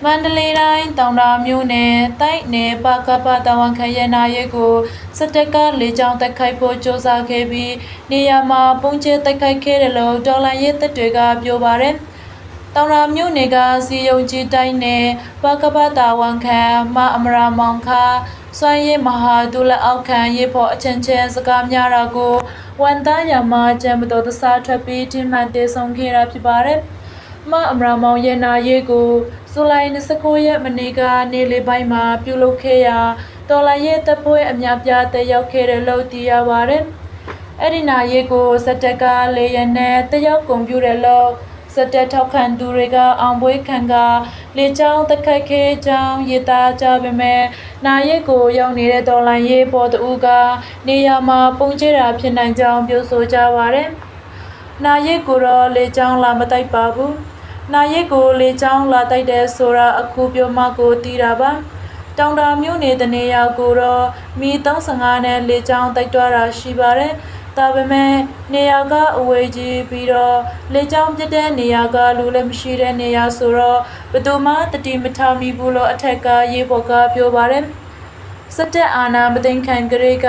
မန္တလေးတိုင်းတောင်တာမြို့နယ်တိုက်နယ်ပကပတာဝန်ခံရနာရဲကိုစစ်တပ်ကလေကြောင်းတိုက်ခိုက်ဖို့ကြိုးစားခဲ့ပြီးနေရာမှာပုံကျဲတိုက်ခိုက်ခဲ့တယ်လို့ဒေါ်လာရဲတပ်တွေကပြောပါတယ်။တောင်တာမြို့နယ်ကစီယုံကြီးတိုင်းနယ်ပကပတာဝန်ခံမအမရာမောင်ခါစွမ်းရည်မဟာဒုလက်အောက်ခံရေဖို့အချင်းချင်းစကားများတာကိုဝန်သားရမှာကျမ်းမတော်တဆထွက်ပြီးထိမှန်တေဆုံးခဲ့တာဖြစ်ပါတယ်။မအမရာမောင်ရနာရဲကိုဇူလိုင်29ရက်မနေ့ကနေလေပိုင်းမှာပြုလုပ်ခဲ့ရာတော်လိုင်းရဲတပ်ဖွဲ့အများပြားတက်ရောက်ခဲ့တယ်လို့သိရပါတယ်။အဲ့ဒီနာရဲကိုစက်တက်ကလေရနဲ့တက်ရောက်ကွန်ပျူတာလို့စက်တက်ထောက်ခံသူတွေကအောင်ပွဲခံကလေကြောင်းတက်ခတ်ခဲ့ကြောင်းရေးသားကြပေမဲ့နာရဲကိုရောက်နေတဲ့တော်လိုင်းရဲပေါ်တူကနေရာမှာပုံကျဲတာဖြစ်နိုင်ကြောင်းပြောဆိုကြပါတယ်။နာရဲကိုတော့လေကြောင်းလာမတိုက်ပါဘူး။နာရဲကိုလေကြောင်းလာတိုက်တဲ့ဆိုတာအခုပြောမှကိုသိတာပါတောင်တာမြို့နယ်တနေရာကိုတော့မီ35နဲ့လေကြောင်းတိုက်တွားတာရှိပါတယ်ဒါပေမဲ့နေရာကအဝေးကြီးပြီးတော့လေကြောင်းပြတဲ့နေရာကလူလည်းမရှိတဲ့နေရာဆိုတော့ဘယ်သူမှတတိမထမိဘူးလို့အထက်ကရေးပေါ်ကပြောပါတယ်စက်တက်အာနာမသိမ်းခံကလေးက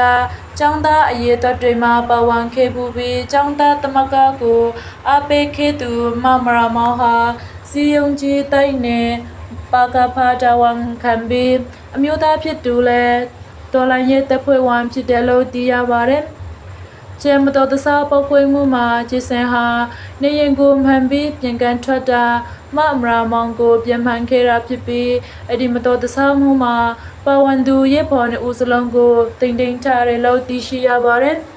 ကျောင်းသားအရေးတော်တွေမှာပဝံခဲ့ပူပြီးကျောင်းသားသမဂကိုအပိခေသူမမရာမောဟာစီယုံကြီးတိုက်နေပါကဖာတာဝန်ခံပြီးအမျိုးသားဖြစ်သူလဲဒေါ်လာရဲတပ်ဖွဲ့ဝင်ဖြစ်တယ်လို့သိရပါတယ်။ကျမတော်တဆပောက်ကွေးမှုမှာဂျေဆန်ဟာနေရင်ကိုမှန်ပြီးပြန်ကန်ထွက်တာမအမရာမောင်ကိုပြန်မှန်ခဲ့တာဖြစ်ပြီးအဲ့ဒီမတော်တဆမှုမှာပဝန်သူရဲဖော်နဲ့ဦးစလုံးကိုတိမ်တိမ်ထားတယ်လို့သိရှိရပါတယ်။